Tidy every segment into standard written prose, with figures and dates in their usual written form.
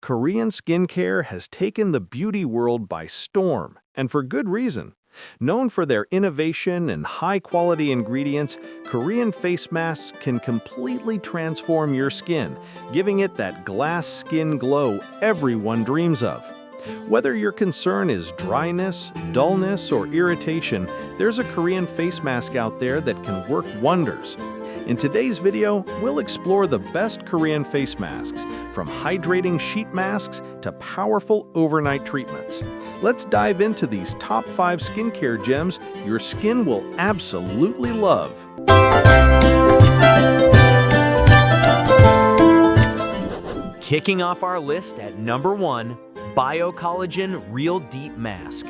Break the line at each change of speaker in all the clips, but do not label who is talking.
Korean skincare has taken the beauty world by storm, and for good reason. Known for their innovation and high-quality ingredients, Korean face masks can completely transform your skin, giving it that glass skin glow everyone dreams of. Whether your concern is dryness, dullness, or irritation, there's a Korean face mask out there that can work wonders. In today's video, we'll explore the best Korean face masks, from hydrating sheet masks to powerful overnight treatments. Let's dive into these top 5 skincare gems your skin will absolutely love.
Kicking off our list at number 1, Bio-Collagen Real Deep Mask.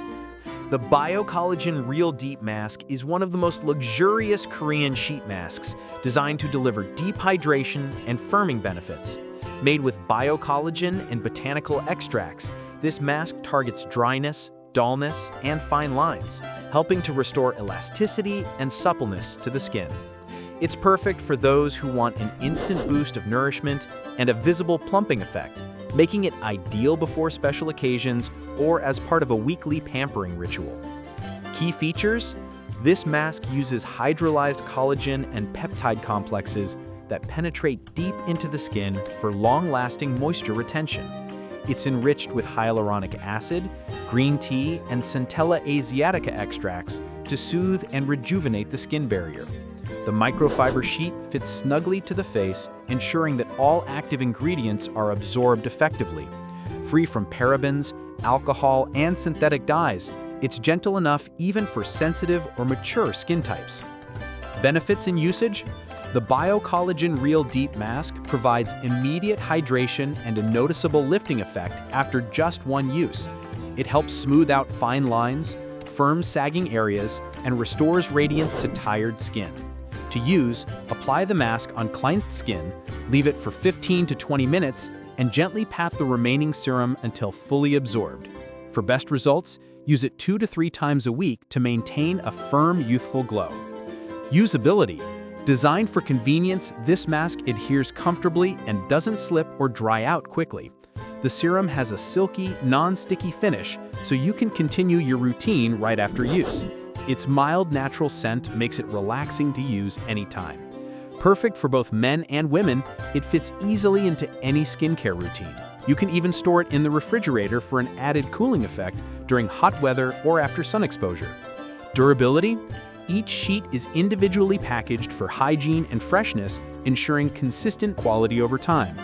The Bio-Collagen Real Deep Mask is one of the most luxurious Korean sheet masks designed to deliver deep hydration and firming benefits. Made with bio-collagen and botanical extracts, this mask targets dryness, dullness, and fine lines, helping to restore elasticity and suppleness to the skin. It's perfect for those who want an instant boost of nourishment and a visible plumping effect, making it ideal before special occasions or as part of a weekly pampering ritual. Key features: this mask uses hydrolyzed collagen and peptide complexes that penetrate deep into the skin for long-lasting moisture retention. It's enriched with hyaluronic acid, green tea, and Centella asiatica extracts to soothe and rejuvenate the skin barrier. The microfiber sheet fits snugly to the face, ensuring that all active ingredients are absorbed effectively. Free from parabens, alcohol, and synthetic dyes, it's gentle enough even for sensitive or mature skin types. Benefits and usage: the Bio-Collagen Real Deep Mask provides immediate hydration and a noticeable lifting effect after just one use. It helps smooth out fine lines, firms sagging areas, and restores radiance to tired skin. To use, apply the mask on cleansed skin, leave it for 15 to 20 minutes, and gently pat the remaining serum until fully absorbed. For best results, use it 2 to 3 times a week to maintain a firm, youthful glow. Usability: designed for convenience, this mask adheres comfortably and doesn't slip or dry out quickly. The serum has a silky, non-sticky finish, so you can continue your routine right after use. Its mild, natural scent makes it relaxing to use anytime. Perfect for both men and women, it fits easily into any skincare routine. You can even store it in the refrigerator for an added cooling effect during hot weather or after sun exposure. Durability: each sheet is individually packaged for hygiene and freshness, ensuring consistent quality over time.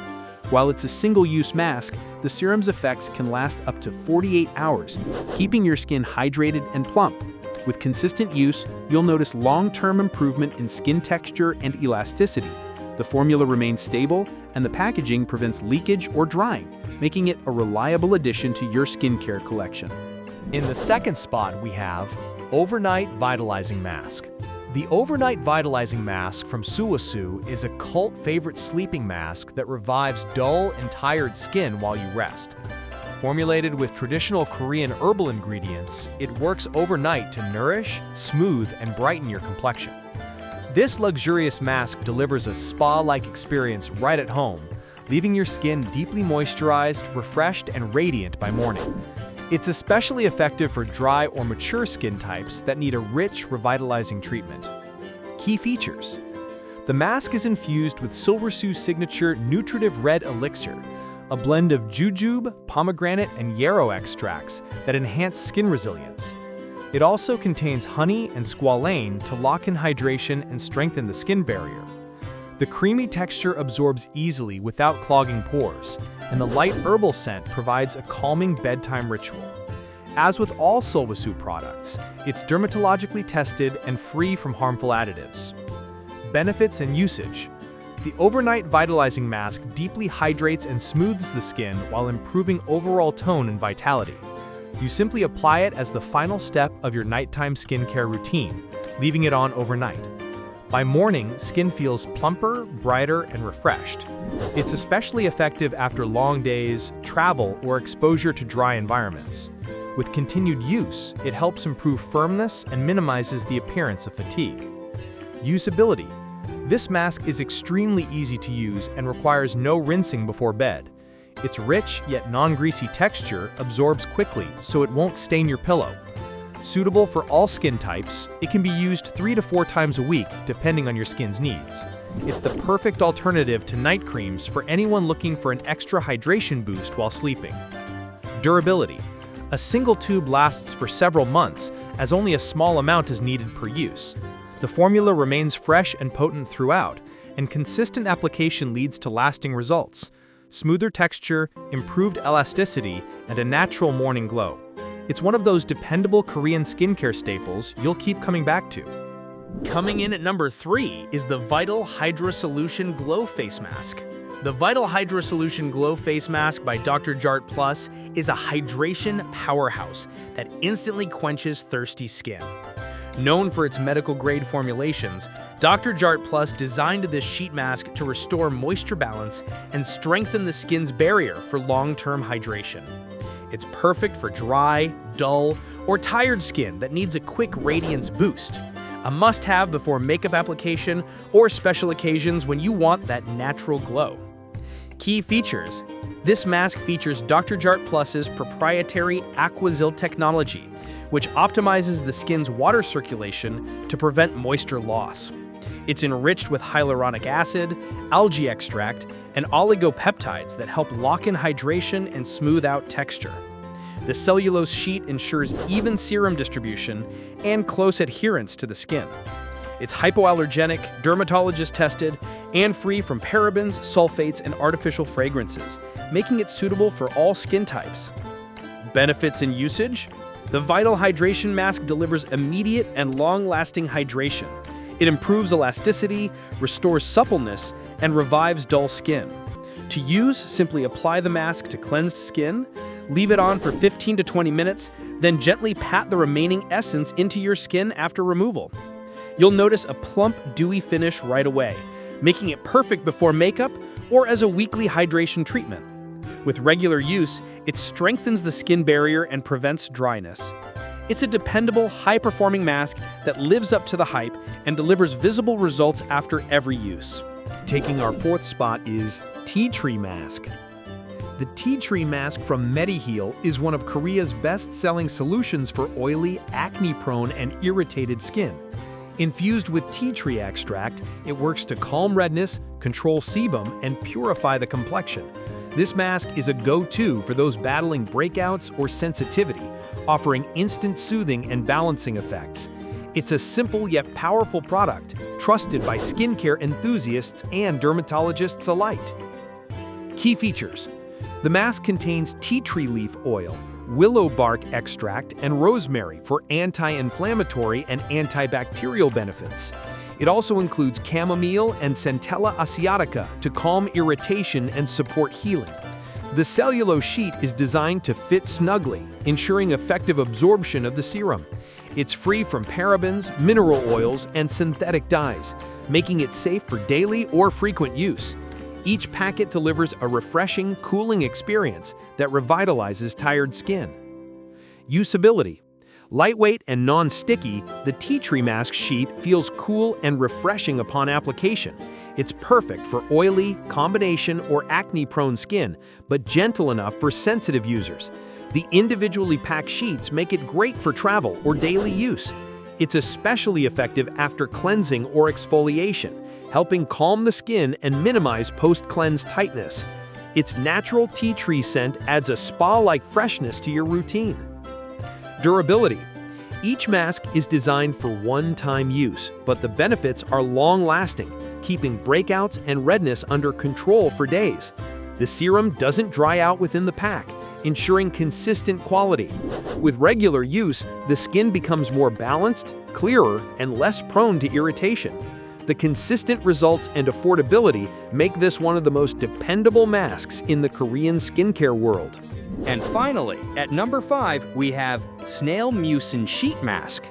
While it's a single-use mask, the serum's effects can last up to 48 hours, keeping your skin hydrated and plump. With consistent use, you'll notice long-term improvement in skin texture and elasticity. The formula remains stable, and the packaging prevents leakage or drying, making it a reliable addition to your skincare collection.
In the second spot, we have Overnight Vitalizing Mask. The Overnight Vitalizing Mask from Suwasu is a cult favorite sleeping mask that revives dull and tired skin while you rest. Formulated with traditional Korean herbal ingredients, it works overnight to nourish, smooth, and brighten your complexion. This luxurious mask delivers a spa-like experience right at home, leaving your skin deeply moisturized, refreshed, and radiant by morning. It's especially effective for dry or mature skin types that need a rich, revitalizing treatment. Key features: the mask is infused with Suwasu's signature nutritive red elixir, a blend of jujube, pomegranate, and yarrow extracts that enhance skin resilience. It also contains honey and squalane to lock in hydration and strengthen the skin barrier. The creamy texture absorbs easily without clogging pores, and the light herbal scent provides a calming bedtime ritual. As with all Suwasu products, it's dermatologically tested and free from harmful additives. Benefits and usage: the Overnight Vitalizing Mask deeply hydrates and smooths the skin while improving overall tone and vitality. You simply apply it as the final step of your nighttime skincare routine, leaving it on overnight. By morning, skin feels plumper, brighter, and refreshed. It's especially effective after long days, travel, or exposure to dry environments. With continued use, it helps improve firmness and minimizes the appearance of fatigue. Usability: this mask is extremely easy to use and requires no rinsing before bed. Its rich yet non-greasy texture absorbs quickly so it won't stain your pillow. Suitable for all skin types, it can be used 3 to 4 times a week depending on your skin's needs. It's the perfect alternative to night creams for anyone looking for an extra hydration boost while sleeping. Durability. A single tube lasts for several months, as only a small amount is needed per use. The formula remains fresh and potent throughout, and consistent application leads to lasting results. Smoother texture, improved elasticity, and a natural morning glow. It's one of those dependable Korean skincare staples you'll keep coming back to.
Coming in at number 3 is the Vital Hydra Solution Glow Face Mask. The Vital Hydra Solution Glow Face Mask by Dr. Jart Plus is a hydration powerhouse that instantly quenches thirsty skin. Known for its medical-grade formulations, Dr. Jart Plus designed this sheet mask to restore moisture balance and strengthen the skin's barrier for long-term hydration. It's perfect for dry, dull, or tired skin that needs a quick radiance boost. A must-have before makeup application or special occasions when you want that natural glow. Key features. This mask features Dr. Jart Plus's proprietary Aquazil technology, which optimizes the skin's water circulation to prevent moisture loss. It's enriched with hyaluronic acid, algae extract, and oligopeptides that help lock in hydration and smooth out texture. The cellulose sheet ensures even serum distribution and close adherence to the skin. It's hypoallergenic, dermatologist-tested, and free from parabens, sulfates, and artificial fragrances, making it suitable for all skin types. Benefits and usage? The Vital Hydration Mask delivers immediate and long-lasting hydration. It improves elasticity, restores suppleness, and revives dull skin. To use, simply apply the mask to cleansed skin, leave it on for 15 to 20 minutes, then gently pat the remaining essence into your skin after removal. You'll notice a plump, dewy finish right away, making it perfect before makeup or as a weekly hydration treatment. With regular use, it strengthens the skin barrier and prevents dryness. It's a dependable, high-performing mask that lives up to the hype and delivers visible results after every use.
Taking our 4th spot is Tea Tree Mask. The Tea Tree Mask from MediHeal is one of Korea's best-selling solutions for oily, acne-prone, and irritated skin. Infused with tea tree extract, it works to calm redness, control sebum, and purify the complexion. This mask is a go-to for those battling breakouts or sensitivity, offering instant soothing and balancing effects. It's a simple yet powerful product, trusted by skincare enthusiasts and dermatologists alike. Key features. The mask contains tea tree leaf oil, willow bark extract, and rosemary for anti-inflammatory and antibacterial benefits. It also includes chamomile and Centella asiatica to calm irritation and support healing. The cellulose sheet is designed to fit snugly, ensuring effective absorption of the serum. It's free from parabens, mineral oils, and synthetic dyes, making it safe for daily or frequent use. Each packet delivers a refreshing, cooling experience that revitalizes tired skin. Usability. Lightweight and non-sticky, the tea tree mask sheet feels cool and refreshing upon application. It's perfect for oily, combination, or acne-prone skin, but gentle enough for sensitive users. The individually packed sheets make it great for travel or daily use. It's especially effective after cleansing or exfoliation, helping calm the skin and minimize post-cleanse tightness. Its natural tea tree scent adds a spa-like freshness to your routine. Durability. Each mask is designed for one-time use, but the benefits are long-lasting, keeping breakouts and redness under control for days. The serum doesn't dry out within the pack, ensuring consistent quality. With regular use, the skin becomes more balanced, clearer, and less prone to irritation. The consistent results and affordability make this one of the most dependable masks in the Korean skincare world.
And finally, at number 5, we have Snail Mucin Sheet Mask.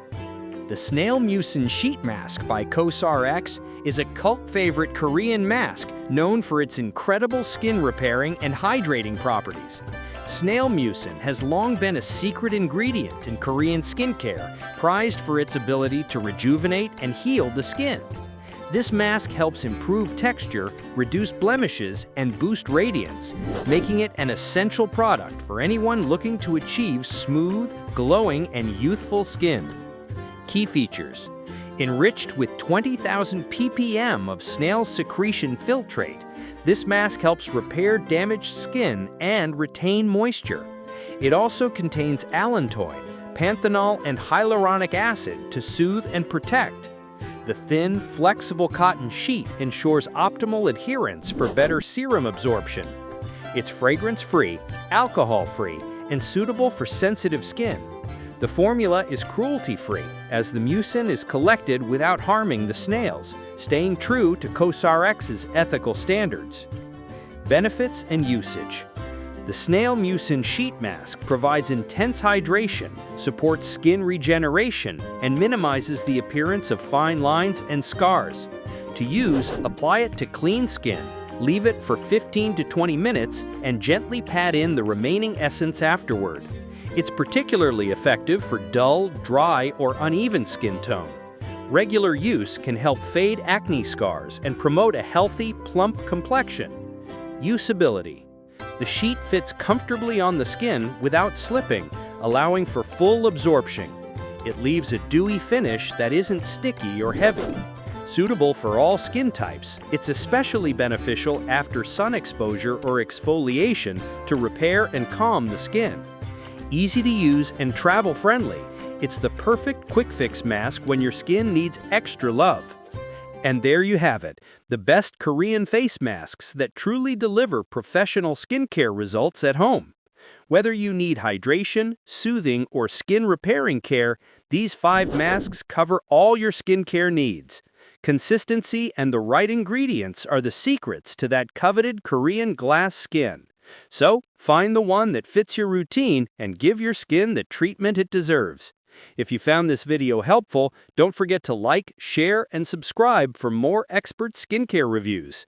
The Snail Mucin Sheet Mask by CosRx is a cult favorite Korean mask known for its incredible skin repairing and hydrating properties. Snail Mucin has long been a secret ingredient in Korean skincare, prized for its ability to rejuvenate and heal the skin. This mask helps improve texture, reduce blemishes, and boost radiance, making it an essential product for anyone looking to achieve smooth, glowing, and youthful skin. Key features: enriched with 20,000 ppm of snail secretion filtrate, this mask helps repair damaged skin and retain moisture. It also contains allantoin, panthenol, and hyaluronic acid to soothe and protect. The thin, flexible cotton sheet ensures optimal adherence for better serum absorption. It's fragrance-free, alcohol-free, and suitable for sensitive skin. The formula is cruelty-free, as the mucin is collected without harming the snails, staying true to COSRX's ethical standards. Benefits and usage. The Snail Mucin Sheet Mask provides intense hydration, supports skin regeneration, and minimizes the appearance of fine lines and scars. To use, apply it to clean skin, leave it for 15 to 20 minutes, and gently pat in the remaining essence afterward. It's particularly effective for dull, dry, or uneven skin tone. Regular use can help fade acne scars and promote a healthy, plump complexion. Usability. The sheet fits comfortably on the skin without slipping, allowing for full absorption. It leaves a dewy finish that isn't sticky or heavy. Suitable for all skin types, it's especially beneficial after sun exposure or exfoliation to repair and calm the skin. Easy to use and travel-friendly, it's the perfect quick-fix mask when your skin needs extra love. And there you have it, the best Korean face masks that truly deliver professional skincare results at home. Whether you need hydration, soothing, or skin repairing care, these 5 masks cover all your skincare needs. Consistency and the right ingredients are the secrets to that coveted Korean glass skin. So, find the one that fits your routine and give your skin the treatment it deserves. If you found this video helpful, don't forget to like, share, and subscribe for more expert skincare reviews.